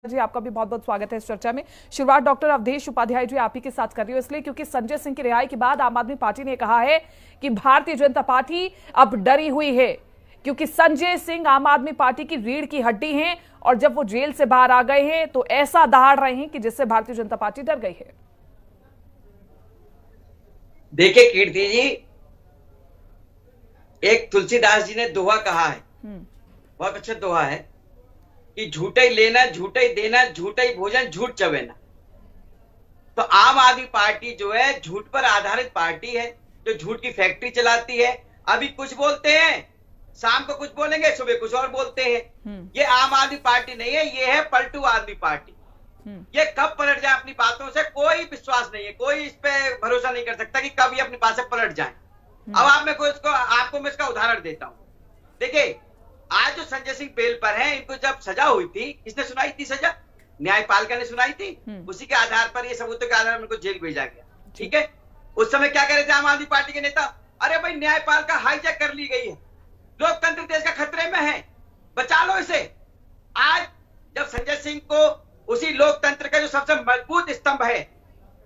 जी आपका भी बहुत बहुत स्वागत है इस चर्चा में। शुरुआत डॉक्टर अवधेश उपाध्याय जी आप ही के साथ कर रही हूँ इसलिए क्योंकि संजय सिंह की रिहाई के बाद आम आदमी पार्टी ने कहा है कि भारतीय जनता पार्टी अब डरी हुई है क्योंकि संजय सिंह आम आदमी पार्टी की रीढ़ की हड्डी हैं और जब वो जेल से बाहर आ गए हैं तो ऐसा दहाड़ रहे हैं कि जिससे भारतीय जनता पार्टी डर गई है। देखिए कीर्ति जी, एक तुलसीदास जी ने दोहा कहा है, बहुत अच्छा दोहा है कि झूठे ही लेना, झूठे ही देना, झूठे ही भोजन, झूठ चबेना। तो आम आदमी पार्टी जो है झूठ पर आधारित पार्टी है, जो झूठ की फैक्ट्री चलाती है। अभी कुछ बोलते हैं, शाम को कुछ बोलेंगे, सुबह कुछ और बोलते हैं। ये आम आदमी पार्टी नहीं है, ये है पलटू आदमी पार्टी। ये कब पलट जाए अपनी बातों से कोई विश्वास नहीं है, कोई इस पे भरोसा नहीं कर सकता कि कब ये अपनी बात से पलट जाए। अब आपको मैं इसका उदाहरण देता हूं। देखिए, आज जो संजय सिंह बेल पर हैं, इनको जब सजा हुई थी, किसने सुनाई थी सजा? न्यायपालिका ने सुनाई थी। उसी के आधार पर, ये सबूतों के आधार पर इनको जेल भेजा गया। ठीक है, उस समय क्या कह रहे थे आम आदमी पार्टी के नेता? अरे भाई, न्यायपालिका हाईजैक कर ली गई है, लोकतंत्र देश का खतरे में है, बचा लो इसे। आज जब संजय सिंह को, उसी लोकतंत्र का जो सबसे मजबूत स्तंभ है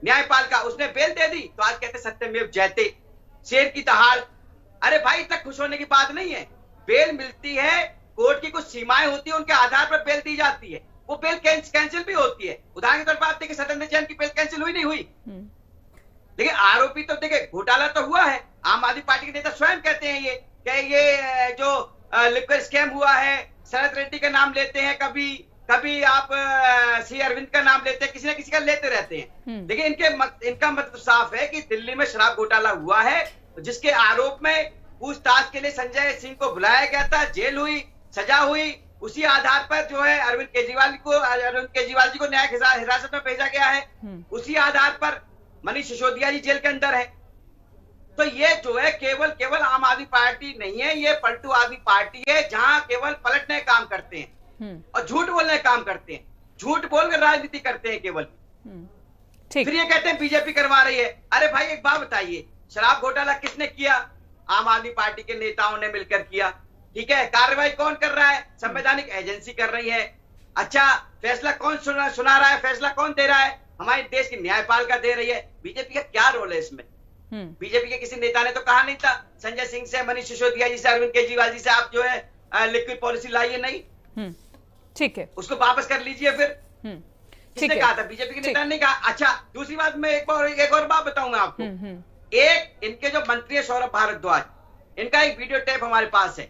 न्यायपालिका, उसने बेल दे दी, तो आज कहते सत्यमेव जयते, शेर की दहाड़। अरे भाई, इतना खुश होने की बात नहीं है। बेल मिलती है, कोर्ट की कुछ सीमाएं होती है, उनके आधार पर बेल दी जाती है। वो बेल कैंसिल भी होती है। उदाहरण के तौर पर आप देखिए, सत्येंद्र जैन की बेल कैंसिल हुई नहीं हुई, लेकिन आरोपी तो देखिए घोटाला तो हुआ है। आम आदमी पार्टी के नेता स्वयं कहते हैं ये जो लिक्विड स्कैम हुआ है, शरद रेड्डी का नाम लेते हैं, कभी आप सी अरविंद का नाम लेते हैं, किसी न किसी का लेते रहते हैं। लेकिन इनका मतलब साफ है कि दिल्ली में शराब घोटाला हुआ है, जिसके आरोप में पूछताछ के लिए संजय सिंह को बुलाया गया था, जेल हुई, सजा हुई। उसी आधार पर जो है अरविंद केजरीवाल जी को न्यायिक हिरासत में भेजा गया है। उसी आधार पर मनीष सिसोदिया जी जेल के अंदर है। तो ये जो है केवल आम आदमी पार्टी नहीं है, ये पलटू आदमी पार्टी है, जहां केवल पलटने का काम करते हैं और झूठ बोलने का काम करते हैं, झूठ बोलकर राजनीति करते हैं केवल। फिर ये कहते हैं बीजेपी करवा रही है। अरे भाई, एक बात बताइए, शराब घोटाला किसने किया? आम आदमी पार्टी के नेताओं ने मिलकर किया। ठीक है, कार्रवाई कौन कर रहा है? संवैधानिक एजेंसी कर रही है। अच्छा, फैसला कौन सुना रहा है? फैसला कौन दे रहा है? हमारे देश की न्यायपालिका दे रही है। बीजेपी का क्या रोल है इसमें? बीजेपी के किसी नेता ने तो कहा नहीं था संजय सिंह से, मनीष सिसोदिया जी से, अरविंद केजरीवाल जी से आप जो है लिक्विड पॉलिसी लाइए नहीं। ठीक है, उसको वापस कर लीजिए। फिर किसने कहा था? बीजेपी के नेता ने नहीं कहा। अच्छा, दूसरी बात, मैं एक और बात बताऊंगा आपको। एक इनके जो मंत्री है सौरभ भारद्वाज, इनका एक वीडियो टेप हमारे पास है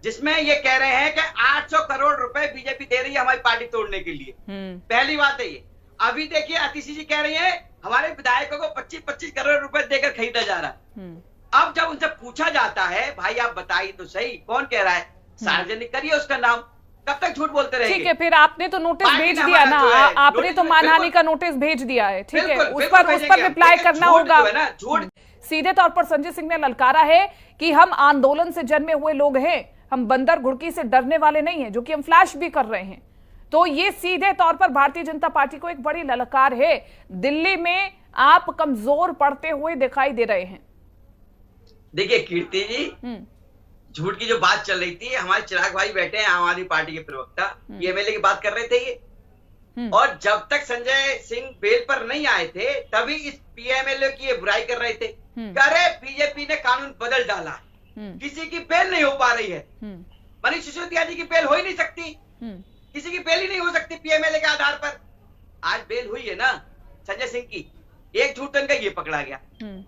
जिसमें ये कह रहे हैं कि 800 करोड़ रुपए बीजेपी दे रही है हमारी पार्टी तोड़ने के लिए। पहली बात है ये। अभी देखिए, आतिशी जी कह रही है हमारे विधायकों को 25-25 करोड़ रुपए देकर खरीदा जा रहा है। अब जब उनसे पूछा जाता है, भाई आप बताइए तो सही, कौन कह रहा है? सार्वजनिक करिए उसका नाम, कब तक झूठ बोलते रहेंगे? ठीक है, फिर आपने तो नोटिस भेज दिया ना, आपने तो मानहानि का नोटिस भेज दिया है। ठीक है, उस पर रिप्लाई करना होगा। सीधे तौर पर संजय सिंह ने ललकारा है कि हम आंदोलन से जन्मे हुए लोग हैं, हम बंदर घुड़की से डरने वाले नहीं हैं, जो कि हम फ्लैश भी कर रहे हैं। तो ये सीधे तौर पर भारतीय जनता पार्टी को एक बड़ी ललकार है। दिल्ली में आप कमजोर पड़ते हुए दिखाई दे रहे हैं। देखिए कीर्ति जी, झूठ की जो बात चल रही थी, हमारे चिराग भाई बैठे हैं, आम आदमी पार्टी के प्रवक्ता, पीएमएलए की बात कर रहे थे ये। और जब तक संजय सिंह बेल पर नहीं आए थे, तभी इस पीएमएलए की ये बुराई कर रहे थे। अरे बीजेपी ने कानून बदल डाला, किसी की बेल नहीं हो पा रही है। मनीष सिसोदिया जी की बेल हो ही नहीं सकती, किसी की बेल ही नहीं हो सकती पीएमएलए के आधार पर। आज बेल हुई है ना संजय सिंह की, एक झूठ का ये पकड़ा गया।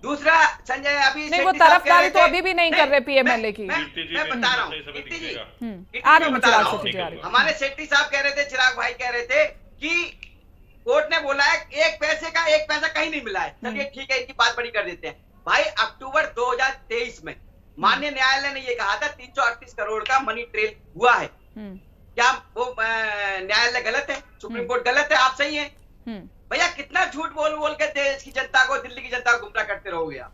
दूसरा, संजय अभी नहीं, वो तरफदारी तो अभी भी नहीं कर रहे पीएमएलए की। मैं बता रहा हूँ, हमारे शेट्टी साहब कह रहे थे, चिराग भाई कह रहे थे कि कोर्ट ने बोला है एक पैसा कहीं नहीं मिला है। चलिए ठीक है, इनकी बात बड़ी कर देते हैं। भाई, अक्टूबर 2023 में माननीय न्यायालय ने ये कहा था 338 करोड़ का मनी ट्रेल हुआ है। क्या वो न्यायालय गलत है? सुप्रीम कोर्ट गलत है? आप सही है? भैया, कितना झूठ बोल के देश की जनता को, दिल्ली की जनता को गुमराह करते रहोगे आप?